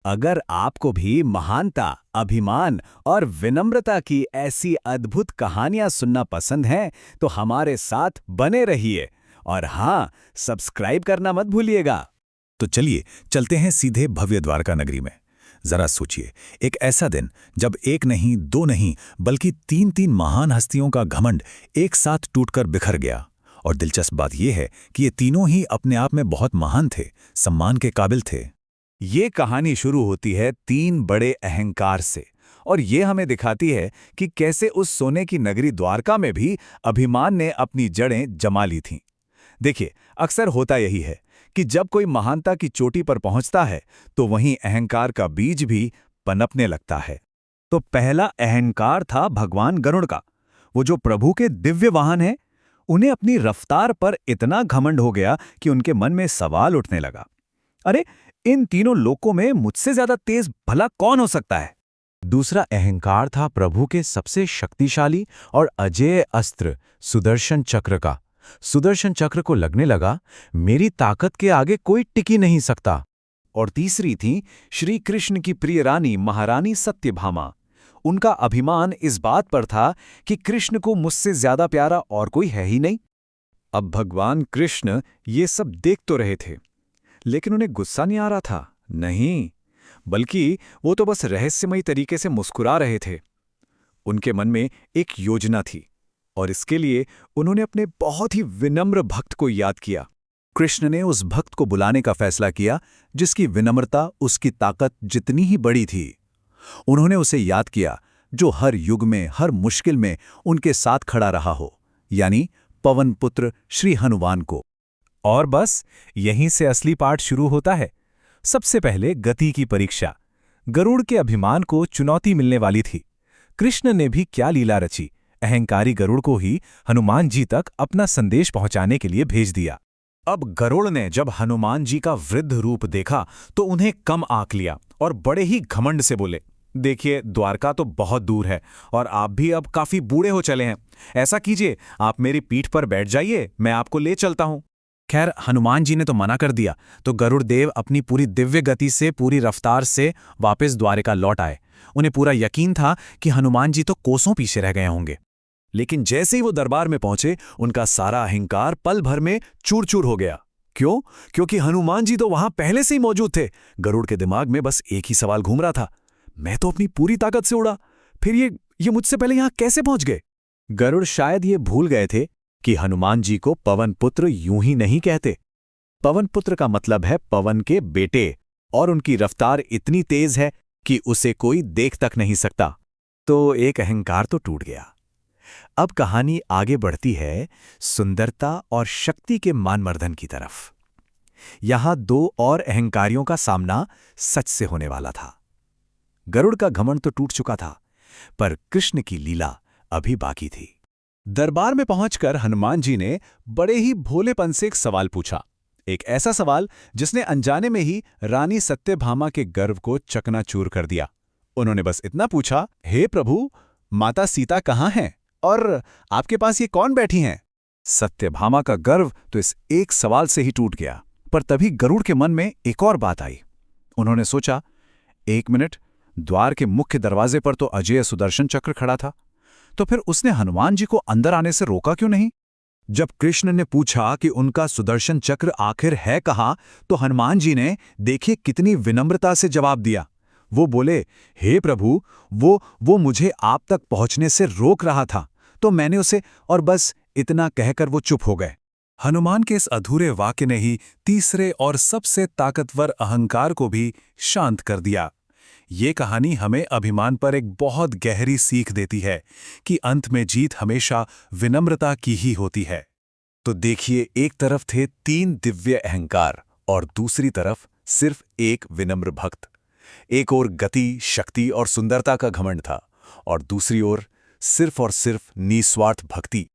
अगर आपको भी महानता, अभिमान और विनम्रता की ऐसी अद्भुत कहानियां सुनना पसंद हैं, तो हमारे साथ बने रहिए और हाँ, सब्सक्राइब करना मत भूलिएगा। तो चलिए चलते हैं सीधे भव्य द्वारका नगरी में। जरा सोचिए, एक ऐसा दिन जब एक नहीं, दो नहीं, बल्कि तीन तीन महान हस्तियों का घमंड एक साथ टूटकर बिखर गया। और दिलचस्प बात यह है कि ये तीनों ही अपने आप में बहुत महान थे, सम्मान के काबिल थे। ये कहानी शुरू होती है तीन बड़े अहंकार से, और ये हमें दिखाती है कि कैसे उस सोने की नगरी द्वारका में भी अभिमान ने अपनी जड़ें जमा ली थीं। देखिए, अक्सर होता यही है कि जब कोई महानता की चोटी पर पहुंचता है, तो वहीं अहंकार का बीज भी पनपने लगता है। तो पहला अहंकार था भगवान गरुड़ का। वो जो प्रभु के दिव्य वाहन हैं, उन्हें अपनी रफ्तार पर इतना घमंड हो गया कि उनके मन में सवाल उठने लगा, अरे, इन तीनों लोकों में मुझसे ज्यादा तेज भला कौन हो सकता है। दूसरा अहंकार था प्रभु के सबसे शक्तिशाली और अजेय अस्त्र सुदर्शन चक्र का। सुदर्शन चक्र को लगने लगा, मेरी ताकत के आगे कोई टिकी नहीं सकता। और तीसरी थी श्री कृष्ण की प्रिय रानी महारानी सत्यभामा। उनका अभिमान इस बात पर था कि कृष्ण को मुझसे ज्यादा प्यारा और कोई है ही नहीं। अब भगवान कृष्ण ये सब देख तो रहे थे, लेकिन उन्हें गुस्सा नहीं आ रहा था, नहीं, बल्कि वो तो बस रहस्यमयी तरीके से मुस्कुरा रहे थे। उनके मन में एक योजना थी, और इसके लिए उन्होंने अपने बहुत ही विनम्र भक्त को याद किया। कृष्ण ने उस भक्त को बुलाने का फैसला किया जिसकी विनम्रता उसकी ताकत जितनी ही बड़ी थी। उन्होंने उसे याद किया जो हर युग में, हर मुश्किल में उनके साथ खड़ा रहा हो, यानी पवन पुत्र श्री हनुमान को। और बस यहीं से असली पाठ शुरू होता है। सबसे पहले गति की परीक्षा। गरुड़ के अभिमान को चुनौती मिलने वाली थी। कृष्ण ने भी क्या लीला रची, अहंकारी गरुड़ को ही हनुमान जी तक अपना संदेश पहुंचाने के लिए भेज दिया। अब गरुड़ ने जब हनुमान जी का वृद्ध रूप देखा तो उन्हें कम आंक लिया और बड़े ही घमंड से बोले, देखिए, द्वारका तो बहुत दूर है और आप भी अब काफी बूढ़े हो चले हैं। ऐसा कीजिए, आप मेरी पीठ पर बैठ जाइए, मैं आपको ले चलता हूं। खैर, हनुमान जी ने तो मना कर दिया, तो गरुड़ देव अपनी पूरी दिव्य गति से, पूरी रफ्तार से वापस द्वारका लौट आए। उन्हें पूरा यकीन था कि हनुमान जी तो कोसों पीछे रह गए होंगे। लेकिन जैसे ही वो दरबार में पहुंचे, उनका सारा अहंकार पल भर में चूर चूर हो गया। क्यों? क्योंकि हनुमान जी तो वहां पहले से ही मौजूद थे। गरुड़ के दिमाग में बस एक ही सवाल घूम रहा था, मैं तो अपनी पूरी ताकत से उड़ा, फिर ये मुझसे पहले यहां कैसे पहुंच गए। गरुड़ शायद ये भूल गए थे कि हनुमान जी को पवन पुत्र यूं ही नहीं कहते। पवन पुत्र का मतलब है पवन के बेटे, और उनकी रफ्तार इतनी तेज है कि उसे कोई देख तक नहीं सकता। तो एक अहंकार तो टूट गया। अब कहानी आगे बढ़ती है सुंदरता और शक्ति के मानमर्दन की तरफ। यहां दो और अहंकारियों का सामना सच से होने वाला था। गरुड़ का घमंड तो टूट चुका था, पर कृष्ण की लीला अभी बाकी थी। दरबार में पहुंचकर हनुमान जी ने बड़े ही भोलेपन से एक सवाल पूछा, एक ऐसा सवाल जिसने अनजाने में ही रानी सत्यभामा के गर्व को चकनाचूर कर दिया। उन्होंने बस इतना पूछा, हे प्रभु, माता सीता कहाँ हैं और आपके पास ये कौन बैठी हैं? सत्यभामा का गर्व तो इस एक सवाल से ही टूट गया। पर तभी गरुड़ के मन में एक और बात आई। उन्होंने सोचा, एक मिनट, द्वार के मुख्य दरवाजे पर तो अजेय सुदर्शन चक्र खड़ा था, तो फिर उसने हनुमान जी को अंदर आने से रोका क्यों नहीं? जब कृष्ण ने पूछा कि उनका सुदर्शन चक्र आखिर है कहाँ, तो हनुमान जी ने देखिए कितनी विनम्रता से जवाब दिया। वो बोले, हे प्रभु, वो मुझे आप तक पहुंचने से रोक रहा था, तो मैंने उसे, और बस इतना कहकर वो चुप हो गए। हनुमान के इस अधूरे वाक्य ने ही तीसरे और सबसे ताकतवर अहंकार को भी शांत कर दिया। ये कहानी हमें अभिमान पर एक बहुत गहरी सीख देती है कि अंत में जीत हमेशा विनम्रता की ही होती है। तो देखिए, एक तरफ थे तीन दिव्य अहंकार और दूसरी तरफ सिर्फ एक विनम्र भक्त। एक ओर गति, शक्ति और सुंदरता का घमंड था, और दूसरी ओर सिर्फ और सिर्फ निस्वार्थ भक्ति।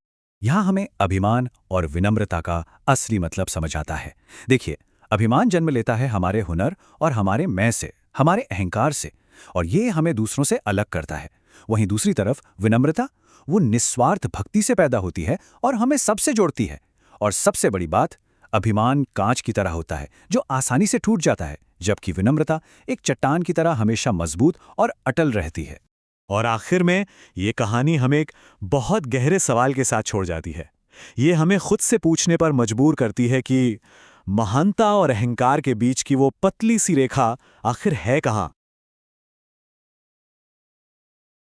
यहां हमें अभिमान और विनम्रता का असली मतलब समझ आता है। देखिए, अभिमान जन्म लेता है हमारे हुनर और हमारे मैं से, हमारे अहंकार से, और ये हमें दूसरों से अलग करता है। वहीं दूसरी तरफ विनम्रता, वो निस्वार्थ भक्ति से पैदा होती है और हमें सबसे जोड़ती है। और सबसे बड़ी बात, अभिमान कांच की तरह होता है जो आसानी से टूट जाता है, जबकि विनम्रता एक चट्टान की तरह हमेशा मजबूत और अटल रहती है। और आखिर में ये कहानी हमें एक बहुत गहरे सवाल के साथ छोड़ जाती है। ये हमें खुद से पूछने पर मजबूर करती है कि महानता और अहंकार के बीच की वो पतली सी रेखा आखिर है कहाँ।